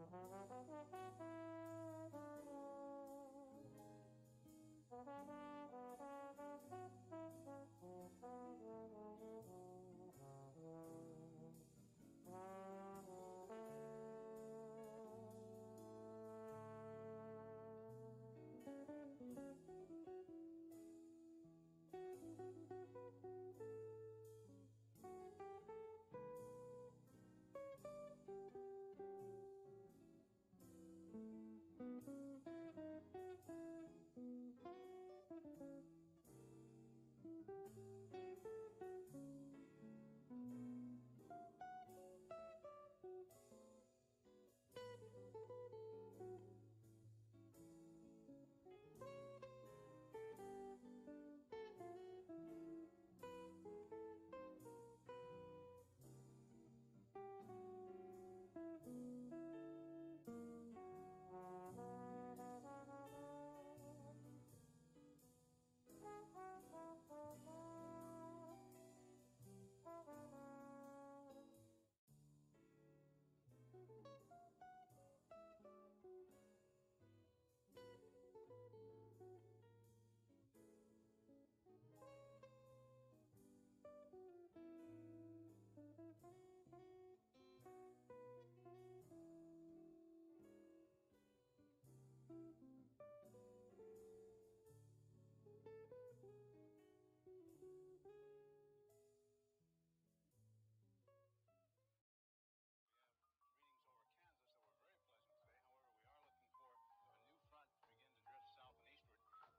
South and eastward.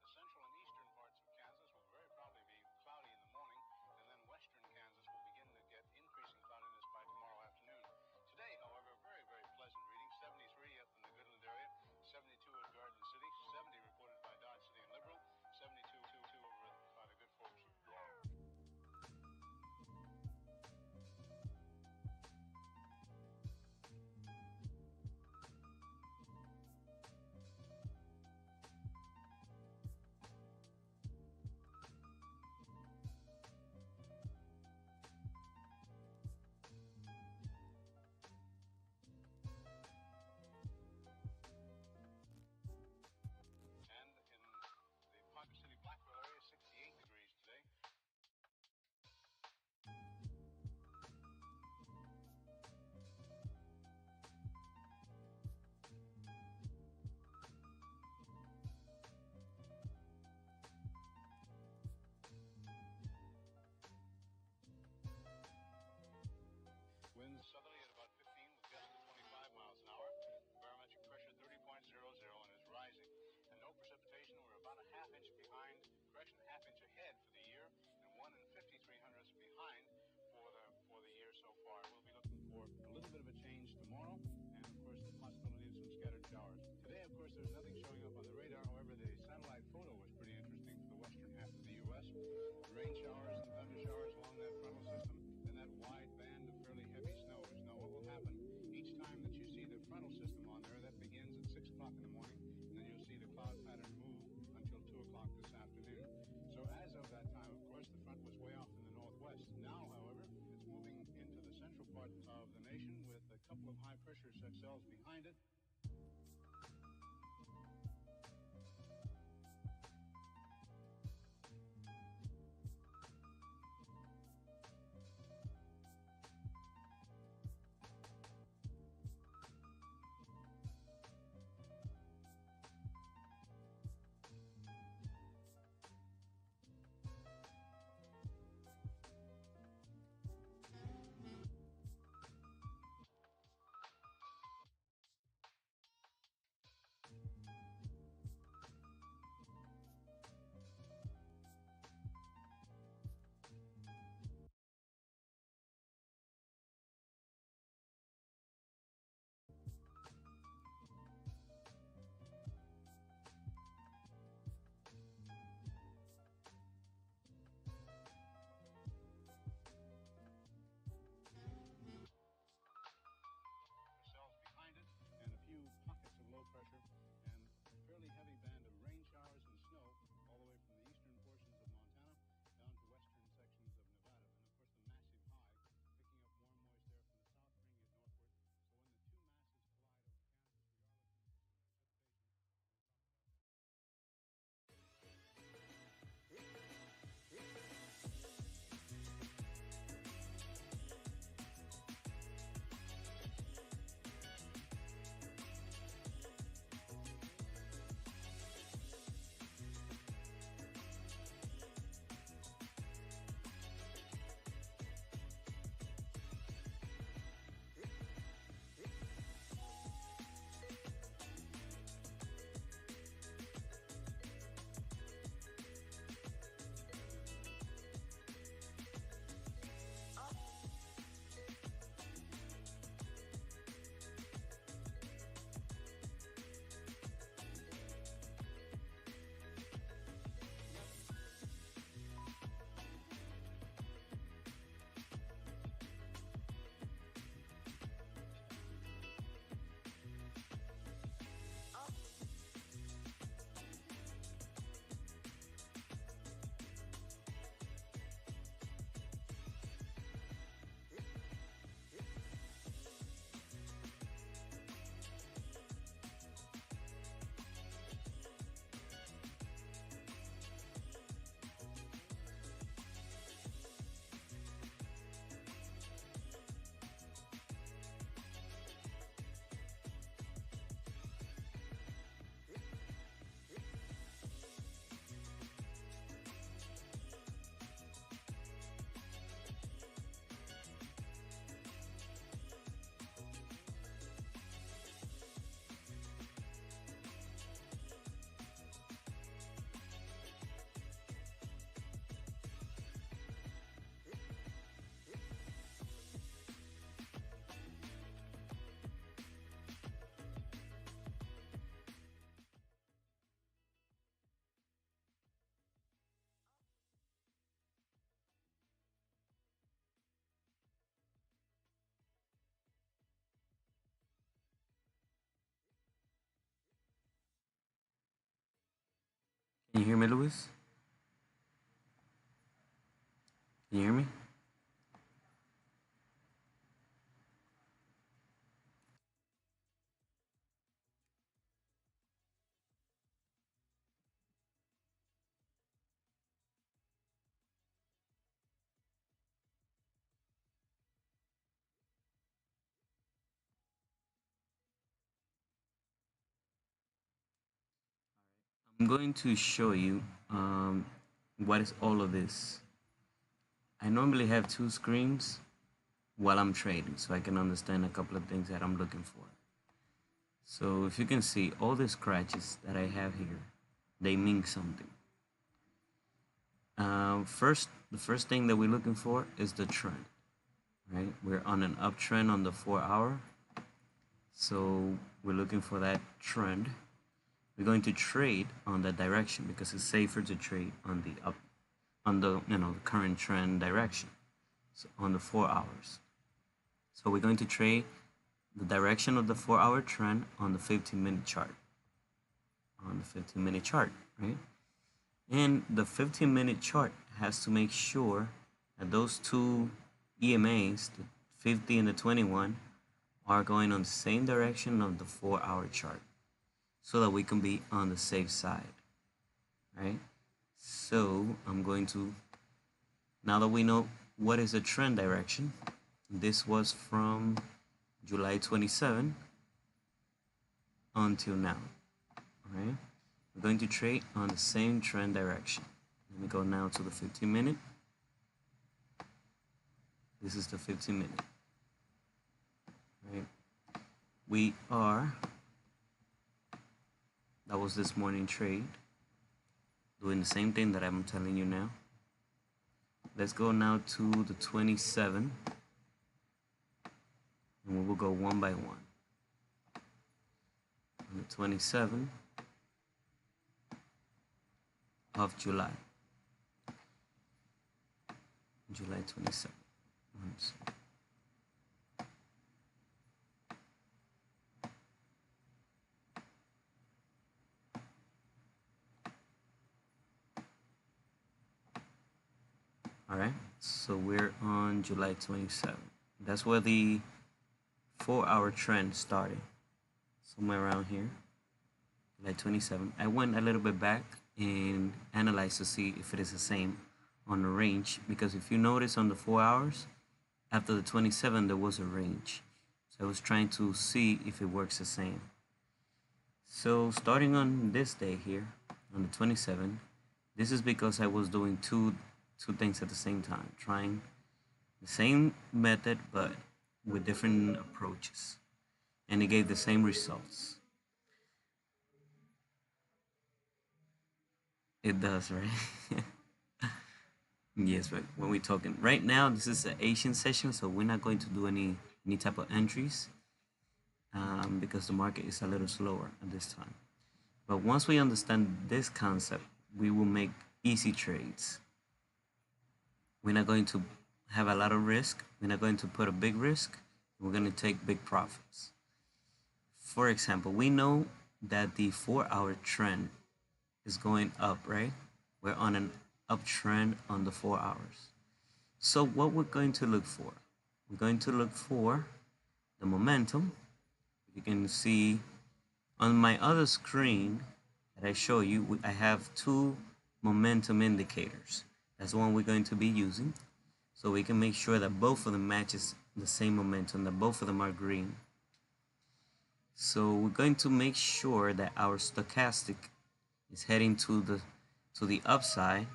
The central and eastern parts of Kansas will very probably be cloudy in the morning, and then western Kansas will begin to get increasing cloudiness by tomorrow afternoon. Today, however, very, very pleasant reading. 73 up in the Goodland area, 72 at Garden City, 70 reported by Dodge City and Liberal, 72 over by the good folks of Ponca City, Blackwell area, 68 degrees today. Winds southerly at about 15 with gusts of 25 miles an hour. Barometric pressure 30.00 and is rising. And no precipitation. We're about a half inch behind, correction, a half inch ahead for the year, and 1 53/100ths behind for the year so far. We'll be looking for a little bit of a change tomorrow, and of course the possibility of some scattered showers. Today, of course, there's nothing showing up on the radar. However, the satellite photo was pretty interesting for the western half of the U.S. Rain showers and thunder showers along that frontal system, and that wide band of fairly heavy snows. Now, what will happen each time that you see the frontal system on there, that begins at 6 o'clock in the morning, and then you'll see the cloud pattern move until 2 o'clock this afternoon. So as of that time, of course, the front was way off in the northwest. Now, however, it's moving into the central part of the nation with a couple of high-pressure cells behind it. Can you hear me, Luis? Can you hear me? I'm going to show you what is all of this. I normally have two screens while I'm trading so I can understand a couple of things that I'm looking for. So if you can see all the scratches that I have here, they mean something. The first thing that we're looking for is the trend, right? We're on an uptrend on the 4-hour. So we're looking for that trend. We're going to trade on that direction because it's safer to trade on the up, on the the current trend direction. So on the 4 hours. So we're going to trade the direction of the 4-hour trend on the 15-minute chart. On the 15-minute chart, right? And the 15-minute chart has to make sure that those two EMAs, the 50 and the 21, are going on the same direction of the 4-hour chart so that we can be on the safe side, right? So I'm going to, now that we know what is the trend direction, this was from July 27 until now, all right? We're going to trade on the same trend direction. Let me go now to the 15-minute. This is the 15-minute, right? We are, that was this morning trade, doing the same thing that I'm telling you now. Let's go now to the 27, and we will go one by one. On the 27 of July. July 27. All right, so we're on July 27. That's where the 4-hour trend started, somewhere around here, July 27. I went a little bit back and analyzed to see if it is the same on the range, because if you notice on the 4 hours, after the 27, there was a range. So I was trying to see if it works the same. So starting on this day here, on the 27th, this is because I was doing two things at the same time, trying the same method but with different approaches, and it gave the same results. It does, right? Yes, but when we're talking right now, this is an Asian session, so we're not going to do any type of entries because the market is a little slower at this time. But once we understand this concept, we will make easy trades. We're not going to have a lot of risk. We're not going to put a big risk. We're going to take big profits. For example, we know that the 4-hour trend is going up, right? We're on an uptrend on the 4 hours. So what we're going to look for? We're going to look for the momentum. You can see on my other screen that I show you, I have two momentum indicators. That's the one we're going to be using. So we can make sure that both of them matches the same momentum, that both of them are green. So we're going to make sure that our stochastic is heading to the upside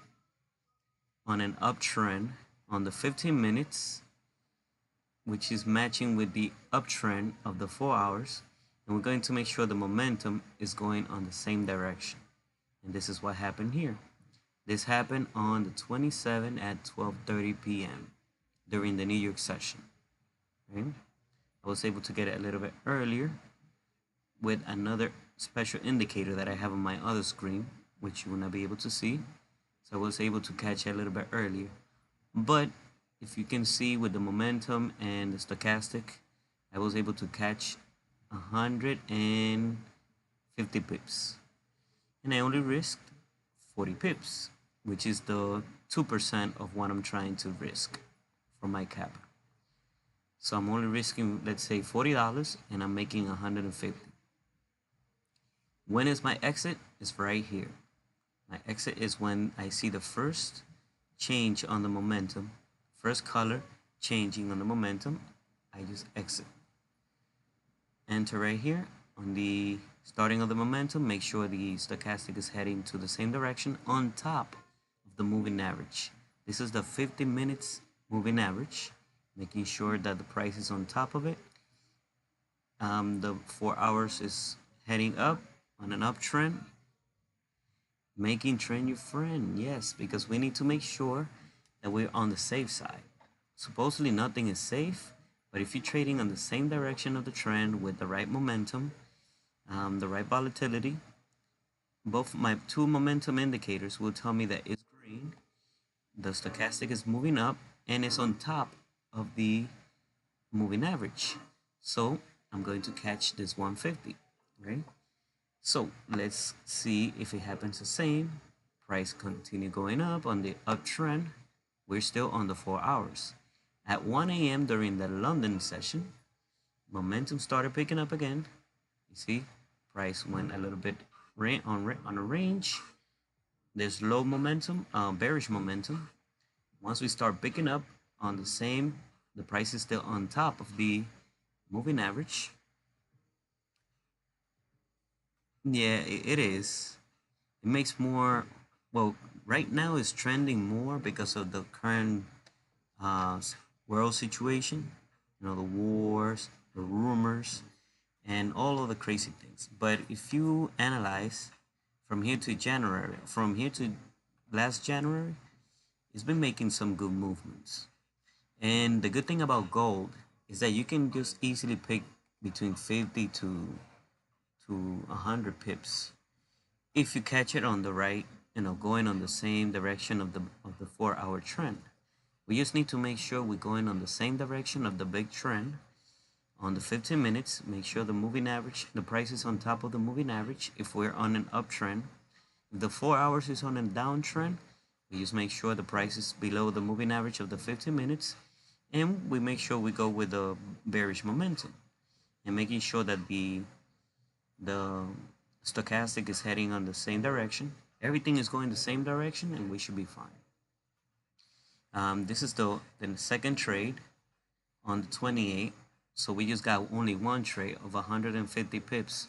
on an uptrend on the 15 minutes, which is matching with the uptrend of the 4 hours. And we're going to make sure the momentum is going on the same direction. And this is what happened here. This happened on the 27th at 12:30 p.m. during the New York session. Right? I was able to get it a little bit earlier with another special indicator that I have on my other screen, which you will not be able to see. So I was able to catch it a little bit earlier. But if you can see with the momentum and the stochastic, I was able to catch 150 pips. And I only risked 40 pips, which is the 2% of what I'm trying to risk for my cap. So I'm only risking, let's say, $40 and I'm making 150. When is my exit? It's right here. My exit is when I see the first change on the momentum, first color changing on the momentum. I just exit. Enter right here on the starting of the momentum. Make sure the stochastic is heading to the same direction on top of the moving average. This is the 50 minutes moving average, making sure that the price is on top of it. The 4 hours is heading up on an uptrend. Making trend your friend, yes, because we need to make sure that we're on the safe side. Supposedly nothing is safe, but if you're trading on the same direction of the trend with the right momentum, the right volatility, both my two momentum indicators will tell me that it's green, the stochastic is moving up, and it's on top of the moving average. So I'm going to catch this 150, right? So let's see if it happens the same. Price continue going up on the uptrend. We're still on the 4 hours. At 1 a.m. during the London session, momentum started picking up again. You see, price went a little bit on a range. There's low momentum, bearish momentum. Once we start picking up on the same, the price is still on top of the moving average. Yeah, it is. It makes more, well, right now it's trending more because of the current uh, world situation, you know, the wars, the rumors, and all of the crazy things. But if you analyze from here to January, from here to last January, it's been making some good movements. And the good thing about gold is that you can just easily pick between 50 to 100 pips if you catch it on the right, you know, going on the same direction of the 4 hour trend. We just need to make sure we're going on the same direction of the big trend. On the 15 minutes, make sure the moving average, the price is on top of the moving average if we're on an uptrend. If the 4 hours is on a downtrend, we just make sure the price is below the moving average of the 15 minutes, and we make sure we go with the bearish momentum and making sure that the stochastic is heading on the same direction. Everything is going the same direction, and we should be fine. This is the second trade on the 28th. So we just got only one trade of 150 pips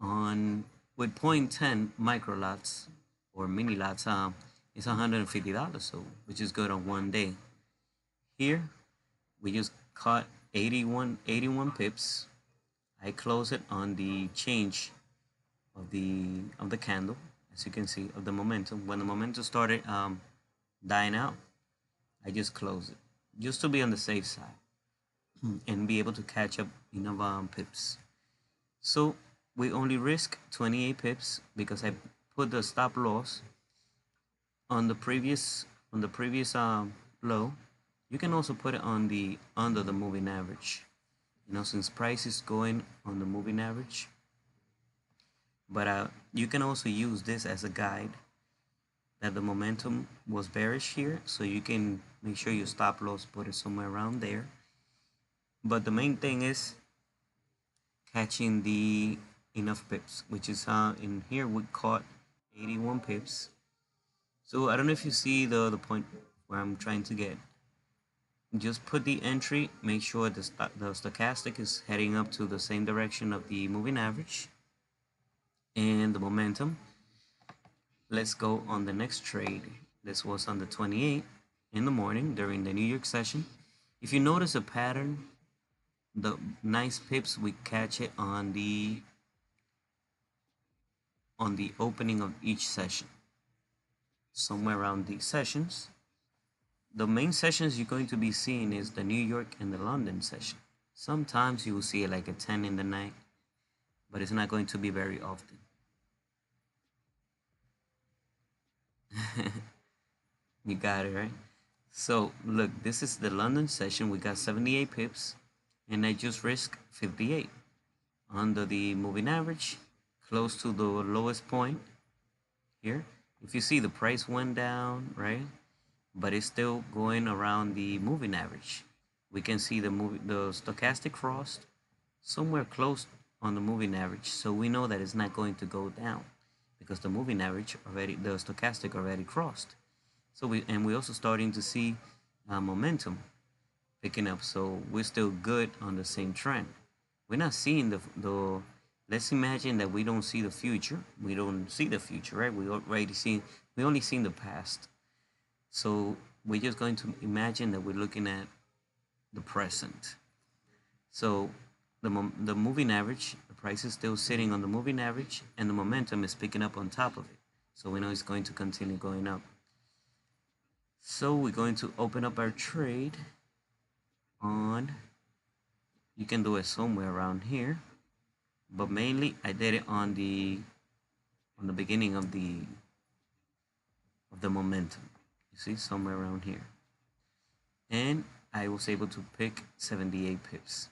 on with 0.10 micro lots or mini lots. It's $150, so which is good on one day. Here we just caught 81 pips. I close it on the change of the candle, as you can see, of the momentum. When the momentum started dying out, I just close it just to be on the safe side and be able to catch up enough pips. So we only risk 28 pips because I put the stop loss on the previous low. You can also put it on the under the moving average. You know, since price is going on the moving average. But you can also use this as a guide that the momentum was bearish here, so you can make sure your stop loss, put it somewhere around there. But the main thing is catching the enough pips, which is in here we caught 81 pips. So I don't know if you see the point where I'm trying to get. Just put the entry, make sure the stochastic is heading up to the same direction of the moving average and the momentum. Let's go on the next trade. This was on the 28th in the morning during the New York session. If you notice a pattern, the nice pips, we catch it on the opening of each session, somewhere around these sessions. The main sessions you're going to be seeing is the New York and the London session. Sometimes you will see it like a 10 in the night, but it's not going to be very often. You got it, right? So look, this is the London session. We got 78 pips, and I just risk 58 under the moving average, close to the lowest point here. If you see, the price went down, right? But it's still going around the moving average. We can see the stochastic crossed somewhere close on the moving average, so we know that it's not going to go down because the moving average already, the stochastic already crossed. So we also starting to see momentum picking up, so we're still good on the same trend. We're not seeing the let's imagine that we don't see the future. We don't see the future, right? We only seen the past. So we're just going to imagine that we're looking at the present. So the moving average, the price is still sitting on the moving average, and the momentum is picking up on top of it. So we know it's going to continue going up. So we're going to open up our trade on, you can do it somewhere around here, but mainly I did it on the beginning of the momentum. You see, somewhere around here. And I was able to pick 78 pips.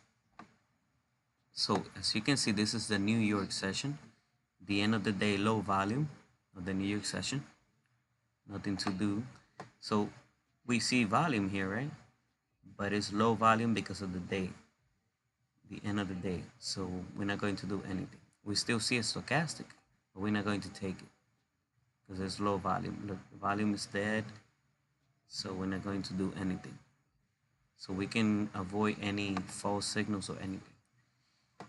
So as you can see, this is the New York session, the end of the day low volume of the New York session. Nothing to do. So we see volume here, right? But it's low volume because of the day, the end of the day. So we're not going to do anything. We still see a stochastic, but we're not going to take it because it's low volume. Look, the volume is dead, so we're not going to do anything. So we can avoid any false signals or anything.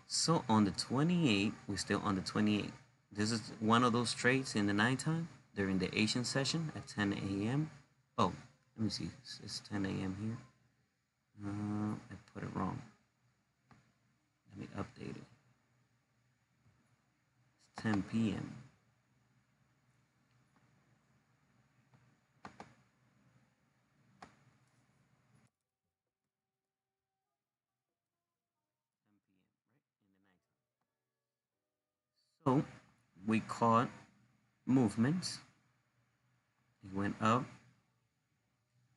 So on the 28th, we're still on the 28th. This is one of those trades in the nighttime during the Asian session at 10 a.m. Oh, let me see. It's 10 a.m. here. I put it wrong. Let me update it. It's 10 p.m. So we caught movements. It went up.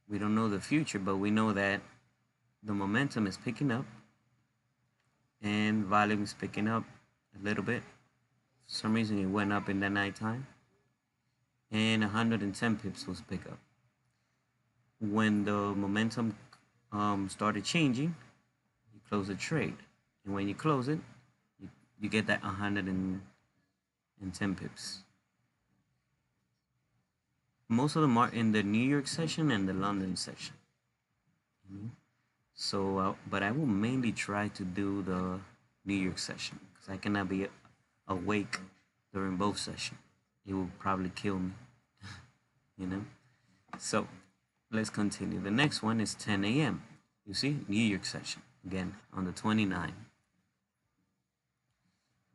We don't know the future, but we know that the momentum is picking up and volume is picking up a little bit. For some reason it went up in the nighttime, and 110 pips was pick up. When the momentum started changing, you close the trade, and when you close it, you get that 110 pips. Most of them are in the New York session and the London session. So, but I will mainly try to do the New York session because I cannot be awake during both sessions. It will probably kill me, you know. So let's continue. The next one is 10 a.m. You see, New York session again on the 29th.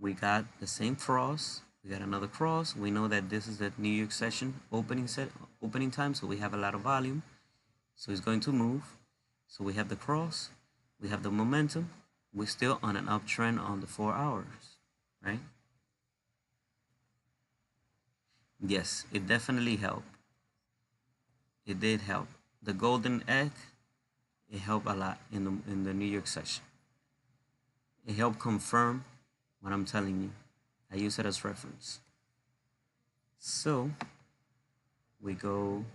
We got the same cross. We got another cross. We know that this is the New York session opening time, so we have a lot of volume. So it's going to move. So we have the cross, we have the momentum. We're still on an uptrend on the 4 hours, right? Yes, it definitely helped. It did help. The golden egg, it helped a lot in the New York session. It helped confirm what I'm telling you. I use it as reference. So we go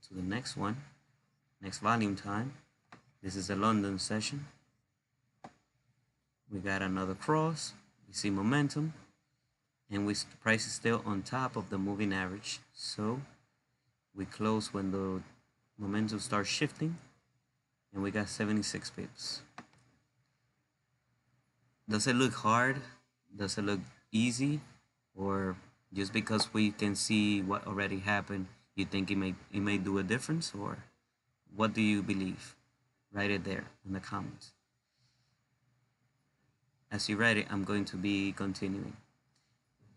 to the next one, next volume time. This is a London session. We got another cross. We see momentum, and the price is still on top of the moving average. So we close when the momentum starts shifting, and we got 76 pips. Does it look hard? Does it look easy? Or just because we can see what already happened, you think it may do a difference? Or what do you believe? Write it there in the comments. As you write it, I'm going to be continuing.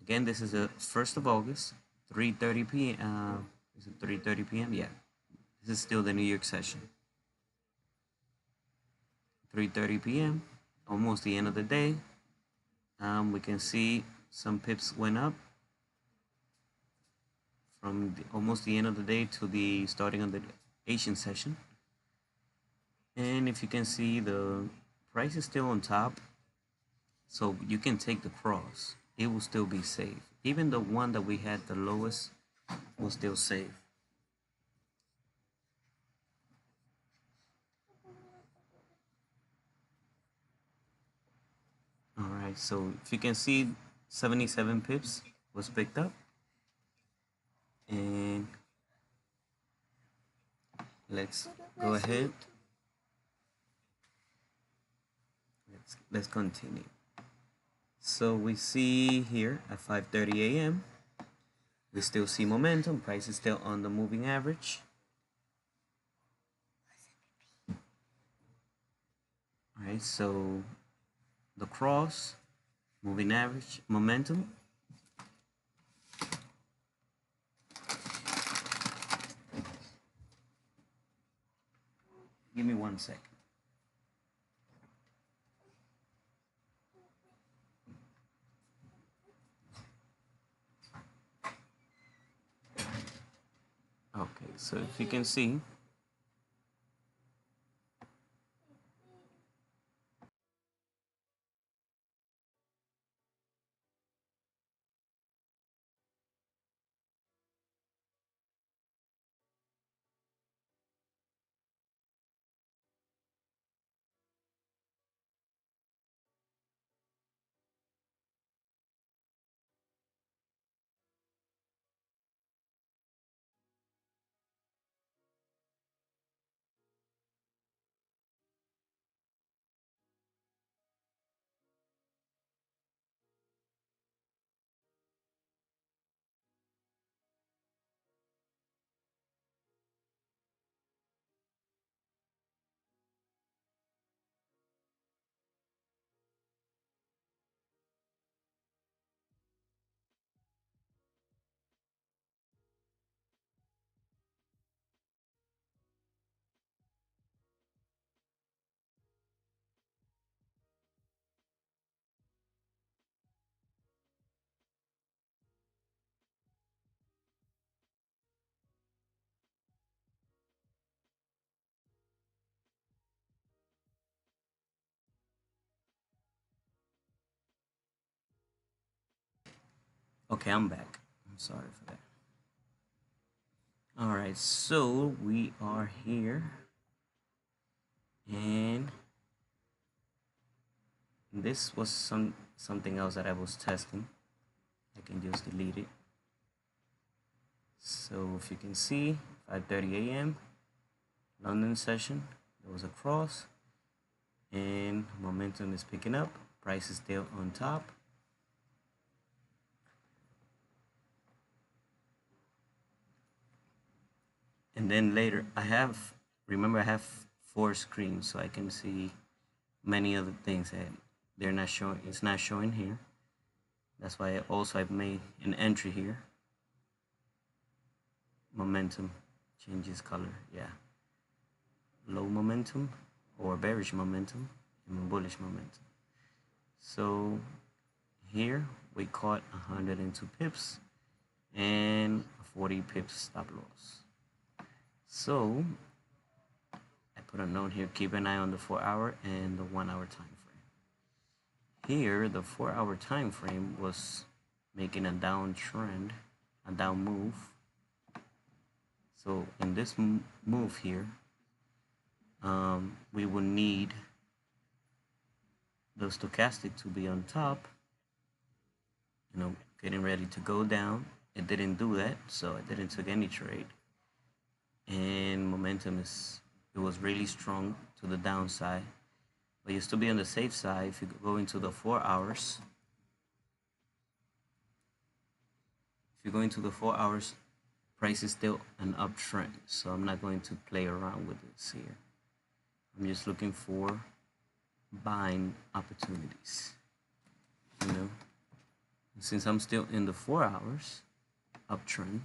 Again, this is the 1st of August, 3:30 p.m. Is it 3:30 p.m.? Yeah. This is still the New York session. 3:30 p.m., almost the end of the day. We can see some pips went up from almost the end of the day to the starting of the Asian session. And if you can see, the price is still on top, so you can take the cross. It will still be safe. Even the one that we had the lowest was still safe. All right, so if you can see, 77 pips was picked up, and let's go ahead. Let's continue. So we see here at 5:30 a.m. we still see momentum. Price is still on the moving average. All right, so the cross, moving average, momentum. Give me 1 second. Okay, so if you can see, okay, I'm back. I'm sorry for that. All right, so we are here, and this was something else that I was testing. I can just delete it. So if you can see, 5:30 a.m. London session, there was a cross, and momentum is picking up. Price is still on top. And then later, remember I have 4 screens, so I can see many other things that they're not showing. It's not showing here. That's why I've made an entry here. Momentum changes color, yeah. Low momentum or bearish momentum and bullish momentum. So here we caught 102 pips and 40 pips stop loss. So I put a note here, keep an eye on the 4-hour and the 1-hour time frame. Here the 4-hour time frame was making a downtrend, a down move. So in this move here, we will need the stochastic to be on top, getting ready to go down. It didn't do that, so I didn't take any trade. And momentum it was really strong to the downside, but you still be on the safe side if you go into the 4 hours. If you go into the 4 hours, price is still an uptrend, so I'm not going to play around with this here. I'm just looking for buying opportunities, Since I'm still in the 4 hours uptrend,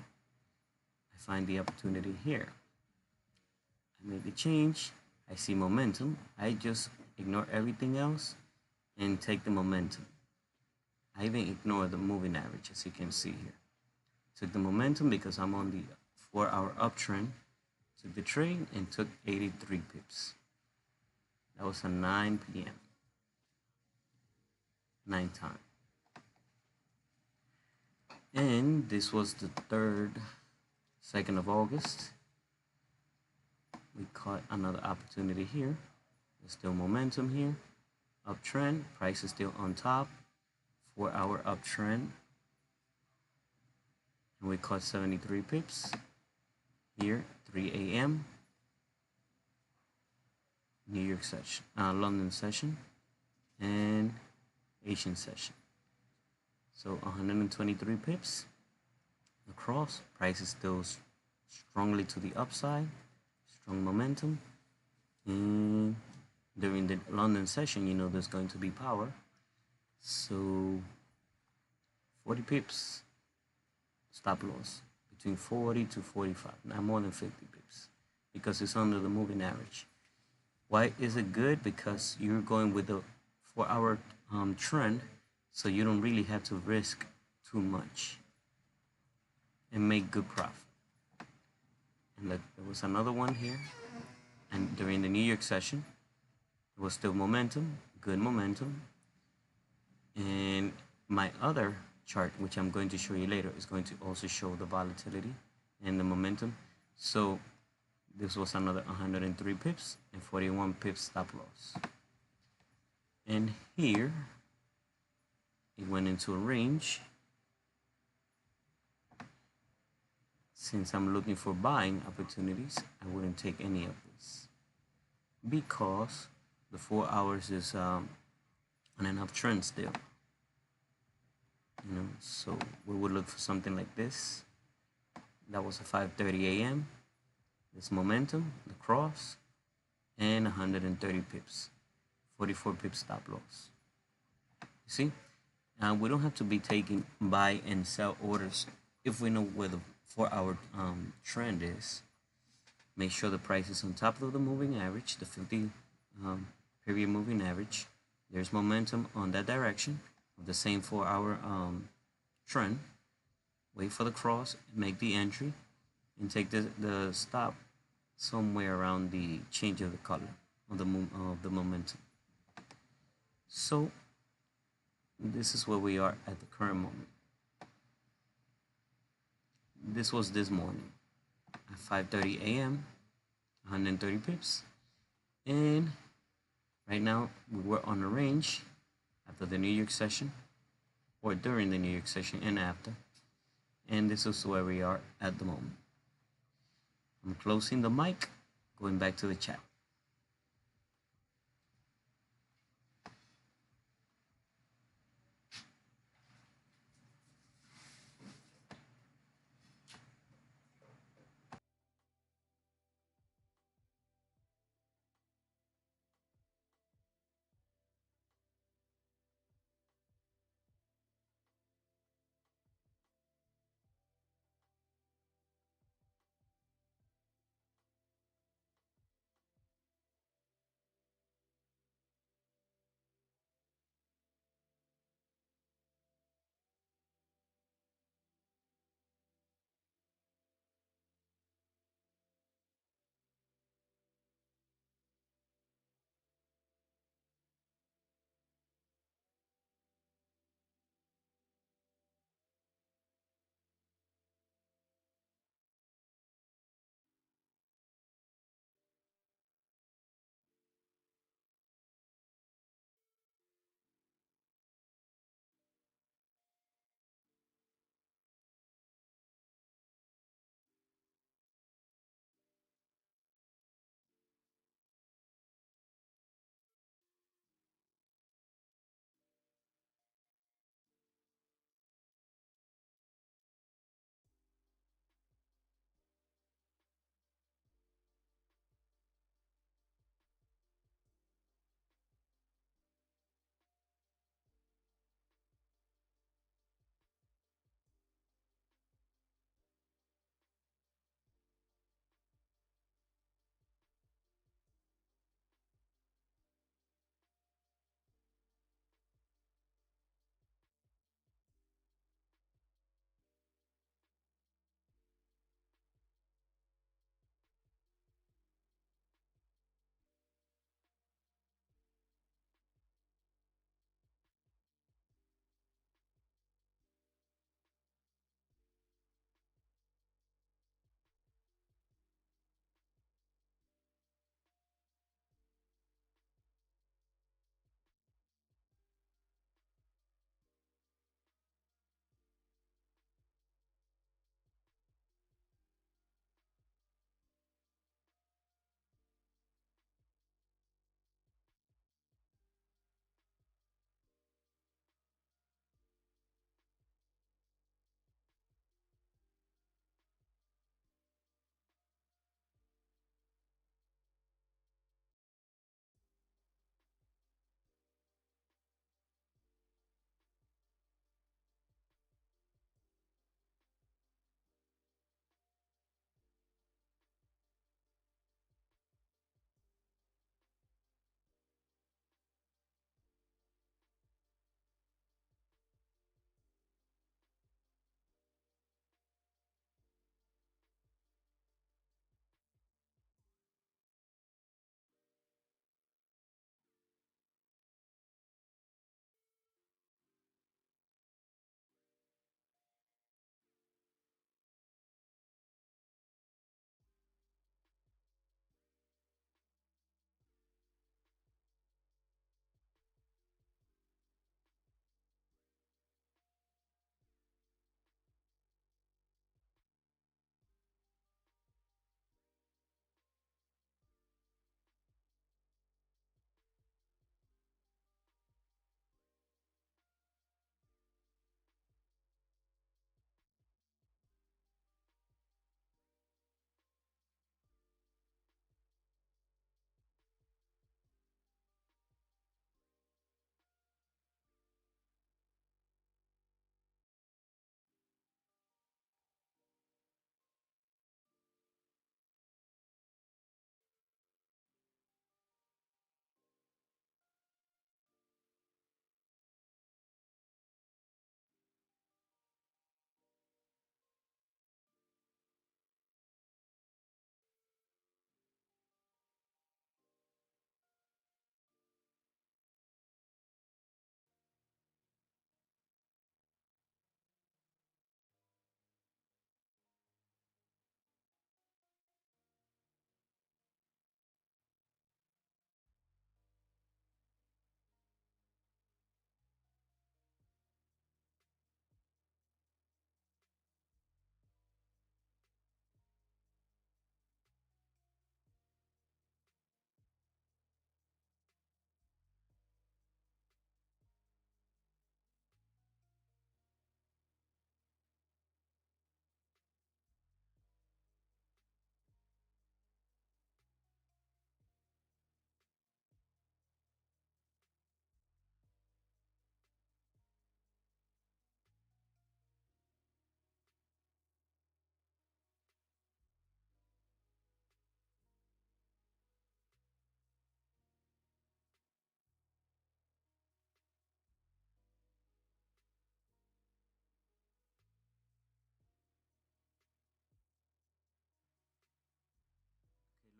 I find the opportunity here. I make the change, I see momentum, I just ignore everything else and take the momentum. I even ignore the moving average, as you can see here. Took the momentum because I'm on the 4-hour uptrend, took the trade and took 83 pips. That was at 9 p.m. 9 time. And this was the third 2nd of August. We caught another opportunity here. There's still momentum here. Uptrend, price is still on top. 4-hour uptrend. And we caught 73 pips. Here, 3 a.m. New York session, London session, and Asian session. So 123 pips across. Price is still strongly to the upside, strong momentum. And during the London session, you know there's going to be power. So 40 pips stop loss, between 40 to 45, not more than 50 pips, because it's under the moving average. Why is it good? Because you're going with the 4-hour trend, so you don't really have to risk too much and make good profit. And look, there was another one here, and during the New York session, it was still momentum, good momentum. And my other chart, which I'm going to show you later, is going to also show the volatility and the momentum. So this was another 103 pips and 41 pips stop loss. And here it went into a range. Since I'm looking for buying opportunities, I wouldn't take any of this because the 4 hours is on an uptrend still. You know, so we would look for something like this. That was at 5:30 a.m. This momentum, the cross, and 130 pips, 44 pips stop loss. You see, we don't have to be taking buy and sell orders if we know where the 4-hour trend is. Make sure the price is on top of the moving average, the 50 period moving average. There's momentum on that direction of the same 4-hour trend. Wait for the cross, make the entry, and take the stop somewhere around the change of the color of the momentum. So this is where we are at the current moment. This was this morning at 5:30 a.m. 130 pips, and right now we were on a range after the New York session, or during the New York session and after, and this is where we are at the moment. I'm closing the mic, going back to the chat.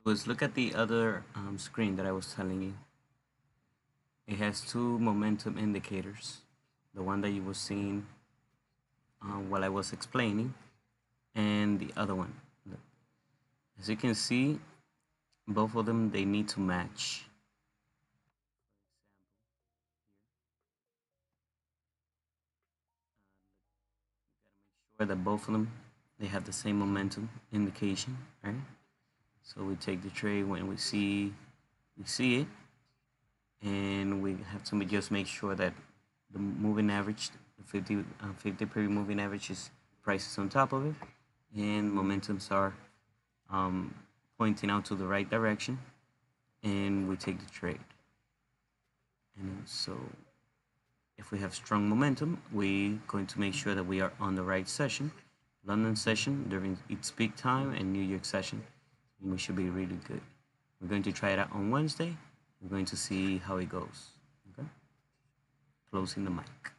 Was look at the other screen that I was telling you. It has two momentum indicators. The one that you were seeing while I was explaining, and the other one. As you can see, both of them, they need to match. Sure that both of them, they have the same momentum indication, right? So we take the trade when we see it, and we have to just make sure that the moving average, the 50 period moving average is prices on top of it, and momentums are pointing out to the right direction, and we take the trade. And so if we have strong momentum, we're going to make sure that we are on the right session. London session during its peak time and New York session, and we should be really good. We're going to try it out on Wednesday. We're going to see how it goes. Okay? Closing the mic.